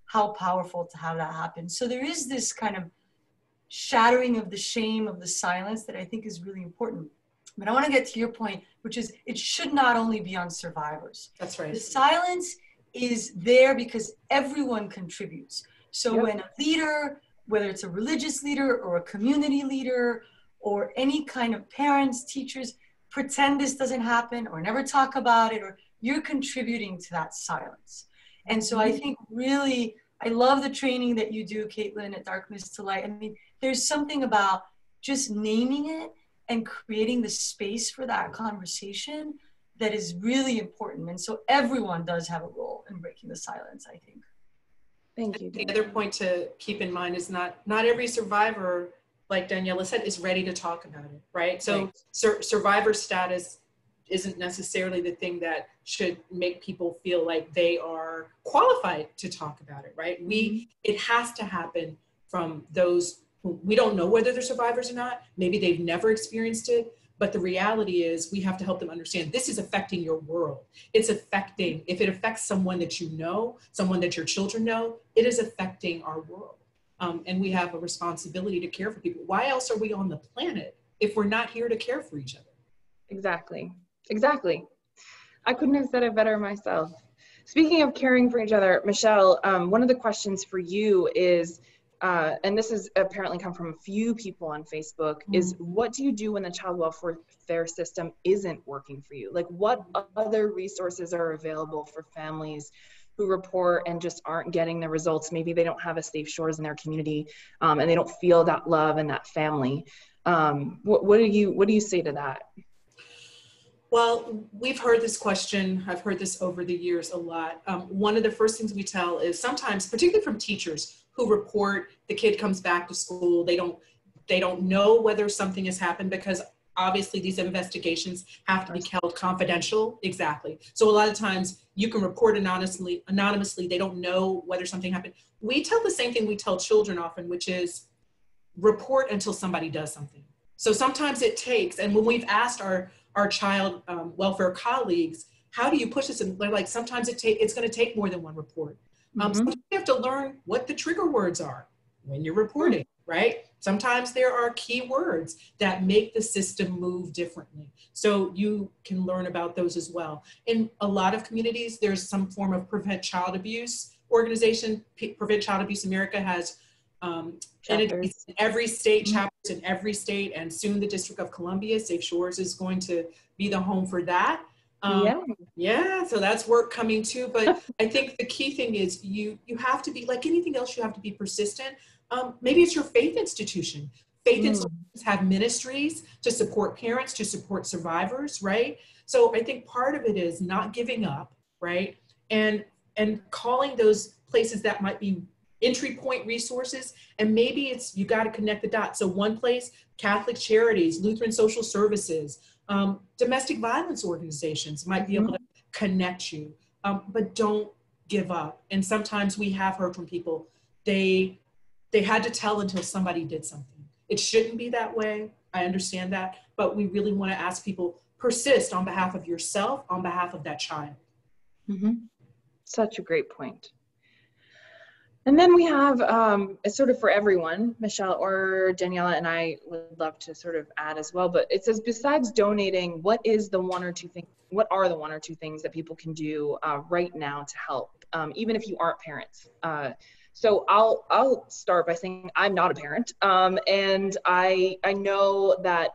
How powerful to have that happen. So there is this kind of shattering of the shame of the silence that I think is really important. But I want to get to your point, which is it should not only be on survivors. That's right. The silence is there because everyone contributes. So when a leader, whether it's a religious leader or a community leader or any kind of parents, teachers, pretend this doesn't happen or never talk about it, or you're contributing to that silence. And so I think really, I love the training that you do, Katelyn, at Darkness to Light. I mean, there's something about just naming it and creating the space for that conversation that is really important. And so everyone does have a role in breaking the silence, I think. Thank you. The other point to keep in mind is not every survivor, like Daniela said, is ready to talk about it, right? So survivor status isn't necessarily the thing that should make people feel like they are qualified to talk about it, right? It has to happen from those who, we don't know whether they're survivors or not. Maybe they've never experienced it, but the reality is we have to help them understand this is affecting your world. It's affecting, if it affects someone that you know, someone that your children know, it is affecting our world. And we have a responsibility to care for people. Why else are we on the planet if we're not here to care for each other? Exactly. Exactly. I couldn't have said it better myself. Speaking of caring for each other, Michele, one of the questions for you is, and this has apparently come from a few people on Facebook, is what do you do when the child welfare system isn't working for you? Like, what other resources are available for families who report and just aren't getting the results? Maybe they don't have a Safe Shores in their community, and they don't feel that love and that family. What do you say to that? Well, we've heard this question. I've heard this over the years a lot. One of the first things we tell is sometimes, particularly from teachers who report the kid comes back to school, they don't know whether something has happened because obviously these investigations have to be held confidential. Exactly. So a lot of times you can report anonymously. They don't know whether something happened. We tell the same thing we tell children often, which is report until somebody does something. So sometimes it takes, and when we've asked our child welfare colleagues, how do you push this? And they're like, sometimes it's going to take more than one report. Sometimes you have to learn what the trigger words are when you're reporting, right? Sometimes there are key words that make the system move differently. So you can learn about those as well. In a lot of communities, there's some form of Prevent Child Abuse organization. Prevent Child Abuse America has entities in every state, chapters in every state, and soon the District of Columbia, Safe Shores is going to be the home for that. So that's work coming too. But I think the key thing is you have to be, like anything else, you have to be persistent. Maybe it's your faith institution. Faith institutions have ministries to support parents, to support survivors, right? So I think part of it is not giving up, right? And calling those places that might be entry point resources, and maybe it's you got to connect the dots. So one place, Catholic Charities, Lutheran Social Services, domestic violence organizations might be able to connect you, but don't give up. And sometimes we have heard from people, they had to tell until somebody did something. It shouldn't be that way. I understand that, but we really want to ask people, persist on behalf of yourself, on behalf of that child. Such a great point. And then we have, it's sort of for everyone, Michele or Daniela and I would love to sort of add as well, but it says, besides donating, what are the one or two things that people can do right now to help, even if you aren't parents? So I'll start by saying I'm not a parent, and I know that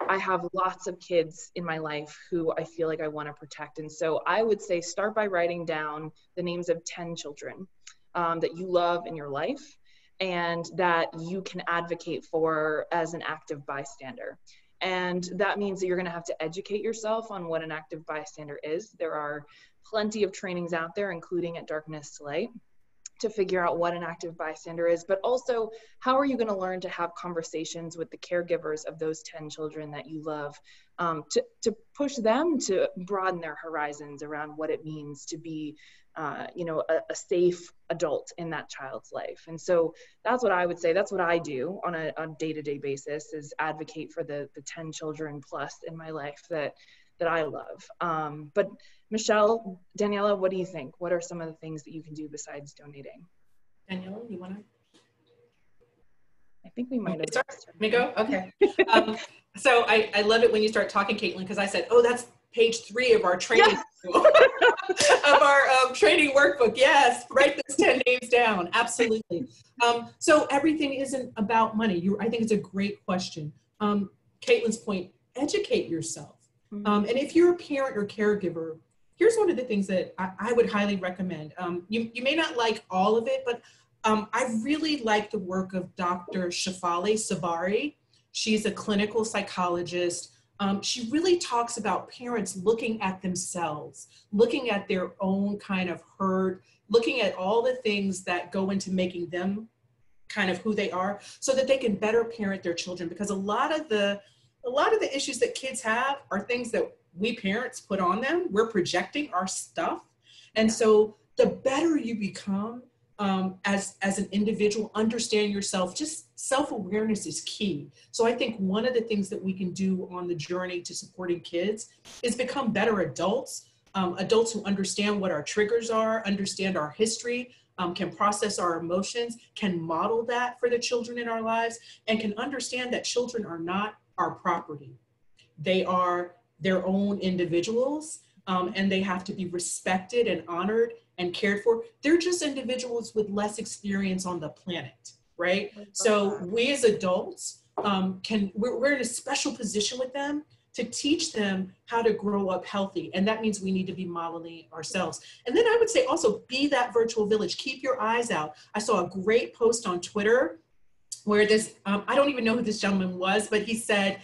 I have lots of kids in my life who I feel like I want to protect. And so I would say start by writing down the names of 10 children that you love in your life and that you can advocate for as an active bystander. And that means that you're going to have to educate yourself on what an active bystander is. There are plenty of trainings out there, including at Darkness to Light, to figure out what an active bystander is, but also how are you going to learn to have conversations with the caregivers of those 10 children that you love, to push them to broaden their horizons around what it means to be a safe adult in that child's life. And so that's what I would say. That's what I do on a day-to-day basis, is advocate for the 10 children plus in my life that I love. But Michele, Daniela, what do you think? What are some of the things that you can do besides donating? Daniela, you want to? I think we might have. Let me go? Okay. So I love it when you start talking, Katelyn, because I said, oh, that's page 3 of our training, of our training workbook. Yes, write those 10 names down. Absolutely. So everything isn't about money. I think it's a great question. Katelyn's point, educate yourself. And if you're a parent or caregiver, here's one of the things that I would highly recommend. You may not like all of it, but I really like the work of Dr. Shefali Sabari. She's a clinical psychologist. She really talks about parents looking at themselves, looking at their own kind of hurt, looking at all the things that go into making them kind of who they are, so that they can better parent their children. Because a lot of the issues that kids have are things that we parents put on them. We're projecting our stuff. And so the better you become as an individual, understand yourself, just self-awareness is key. So I think one of the things that we can do on the journey to supporting kids is become better adults, adults who understand what our triggers are, understand our history, can process our emotions, can model that for the children in our lives, and can understand that children are not our property. They are their own individuals, and they have to be respected and honored and cared for. They're just individuals with less experience on the planet, right? So we as adults we're in a special position with them to teach them how to grow up healthy. And that means we need to be modeling ourselves. And then I would say also be that virtual village. Keep your eyes out. I saw a great post on Twitter where this, I don't even know who this gentleman was, but he said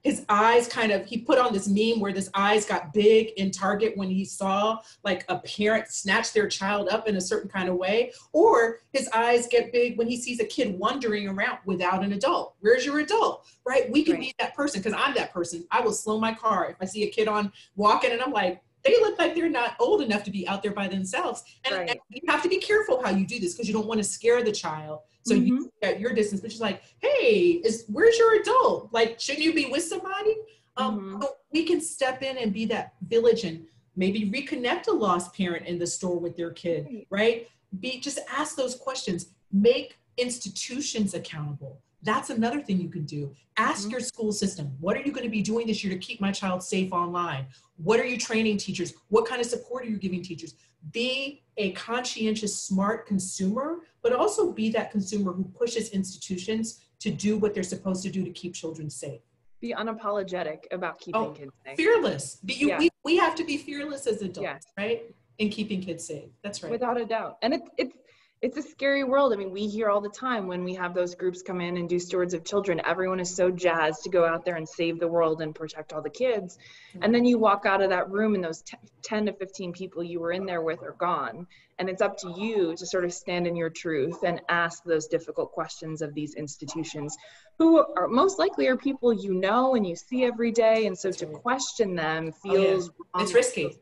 his eyes he put on this meme where his eyes got big in Target when he saw like a parent snatch their child up in a certain kind of way, or his eyes get big when he sees a kid wandering around without an adult. Where's your adult, right? We can be that person, because I'm that person. I will slow my car if I see a kid walking and I'm like, they look like they're not old enough to be out there by themselves. And you have to be careful how you do this, because you don't want to scare the child. So you at your distance, but she's like, hey, where's your adult? Like, shouldn't you be with somebody? So we can step in and be that village and maybe reconnect a lost parent in the store with their kid, right? Just ask those questions. Make institutions accountable. That's another thing you can do. Ask your school system, what are you going to be doing this year to keep my child safe online? What are you training teachers? What kind of support are you giving teachers? Be a conscientious, smart consumer, but also be that consumer who pushes institutions to do what they're supposed to do to keep children safe. Be unapologetic about keeping kids safe. Fearless. We have to be fearless as adults, right? In keeping kids safe. That's right. Without a doubt. And it's a scary world. I mean, we hear all the time when we have those groups come in and do stewards of children, everyone is so jazzed to go out there and save the world and protect all the kids. And then you walk out of that room and those 10 to 15 people you were in there with are gone. And it's up to you to sort of stand in your truth and ask those difficult questions of these institutions, who are most likely are people you know and you see every day. And so to question them feels wrong. It's risky.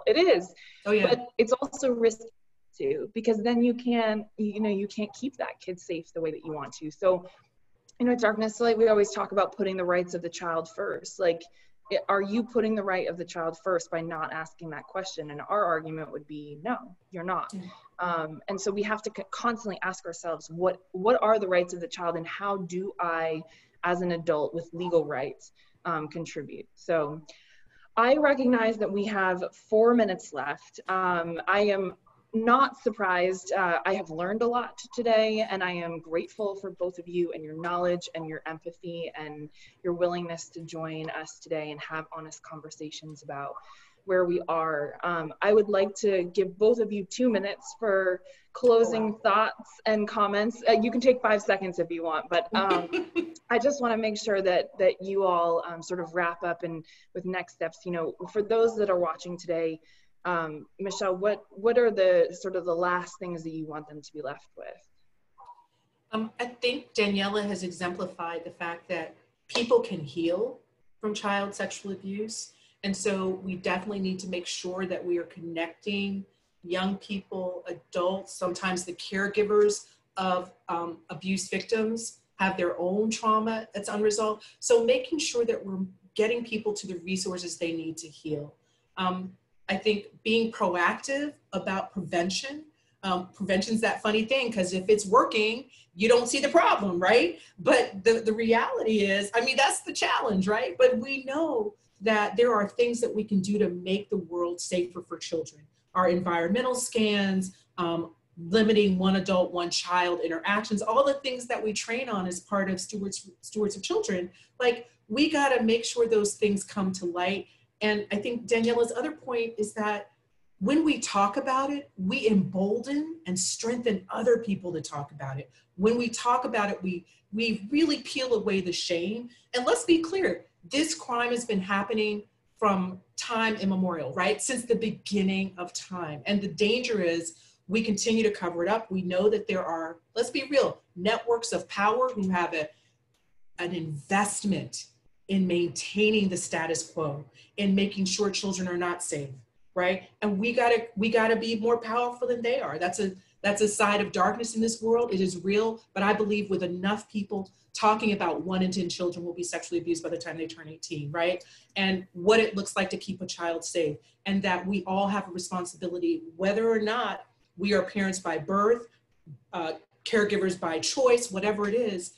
It is. Oh, yeah. But it's also risky too, because then you can't keep that kid safe the way that you want to. So, Darkness, like we always talk about putting the rights of the child first. Like, are you putting the right of the child first by not asking that question? And our argument would be, no, you're not. And so we have to constantly ask ourselves, what are the rights of the child, and how do I, as an adult with legal rights, contribute? So I recognize that we have 4 minutes left. I am not surprised. I have learned a lot today, and I am grateful for both of you and your knowledge and your empathy and your willingness to join us today and have honest conversations about where we are. I would like to give both of you 2 minutes for closing thoughts and comments. You can take 5 seconds if you want, but I just want to make sure that you all sort of wrap up and with next steps. For those that are watching today, Michele, what are the sort of the last things that you want them to be left with? I think Daniela has exemplified the fact that people can heal from child sexual abuse. And so we definitely need to make sure that we are connecting young people, adults, sometimes the caregivers of abuse victims have their own trauma that's unresolved. So making sure that we're getting people to the resources they need to heal. I think being proactive about prevention. Prevention's that funny thing, because if it's working, you don't see the problem, right? But the reality is, I mean, that's the challenge, right? But we know that there are things that we can do to make the world safer for children. Our environmental scans, limiting one adult, one child interactions, all the things that we train on as part of stewards of children. Like, we got to make sure those things come to light. And I think Daniela's other point is that when we talk about it, we embolden and strengthen other people to talk about it. When we talk about it, we really peel away the shame. And let's be clear, this crime has been happening from time immemorial, right? Since the beginning of time. And the danger is we continue to cover it up. We know that there are, let's be real, networks of power who have an investment in maintaining the status quo, in making sure children are not safe, right? And we gotta be more powerful than they are. That's a side of darkness in this world. It is real, but I believe with enough people talking about 1 in 10 children will be sexually abused by the time they turn 18, right? And what it looks like to keep a child safe, and that we all have a responsibility, whether or not we are parents by birth, caregivers by choice, whatever it is.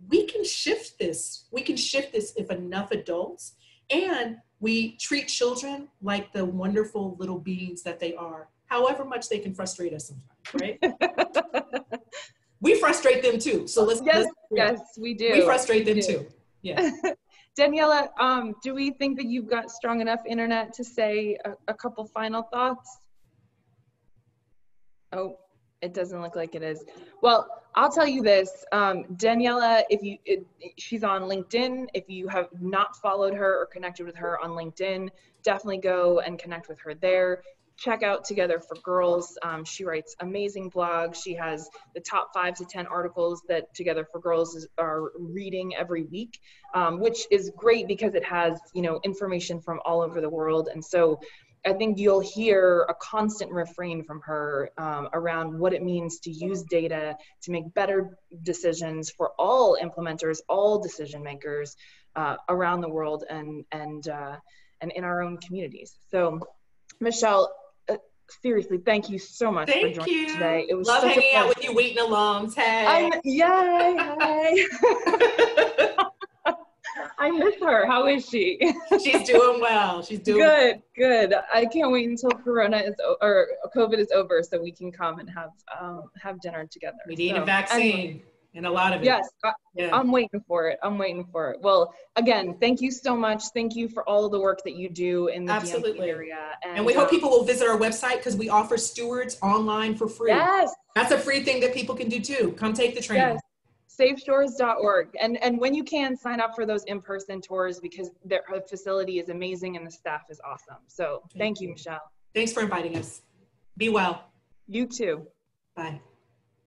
We can shift this. We can shift this if enough adults, and we treat children like the wonderful little beings that they are, however much they can frustrate us sometimes, right? We frustrate them too. So yes, we do. We frustrate them too. Yeah. Daniela, do we think that you've got strong enough internet to say a couple final thoughts? Oh, it doesn't look like it is. Well, I'll tell you this, Daniela, she's on LinkedIn. If you have not followed her or connected with her on LinkedIn, definitely go and connect with her there. Check out Together for Girls. She writes amazing blogs. She has the top 5 to 10 articles that Together for Girls are reading every week, which is great because it has, information from all over the world. And so I think you'll hear a constant refrain from her around what it means to use data to make better decisions for all implementers, all decision makers around the world and in our own communities. So, Michele, seriously, thank you so much for joining today. It was Love such hanging out with you, Wheaton alums. Hey. Yay! Hi. I miss her. How is she? She's doing well. She's doing good. I can't wait until COVID is over so we can come and have dinner together. We need a vaccine and a lot of it. Yes, I'm waiting for it. Well, again, thank you so much. Thank you for all of the work that you do in the DMV area. And we hope people will visit our website because we offer stewards online for free. Yes. That's a free thing that people can do too. Come take the training. Yes. SafeShores.org. And when you can, sign up for those in-person tours because their facility is amazing and the staff is awesome. So thank you, Michele. Thanks for inviting us. Be well. You too. Bye.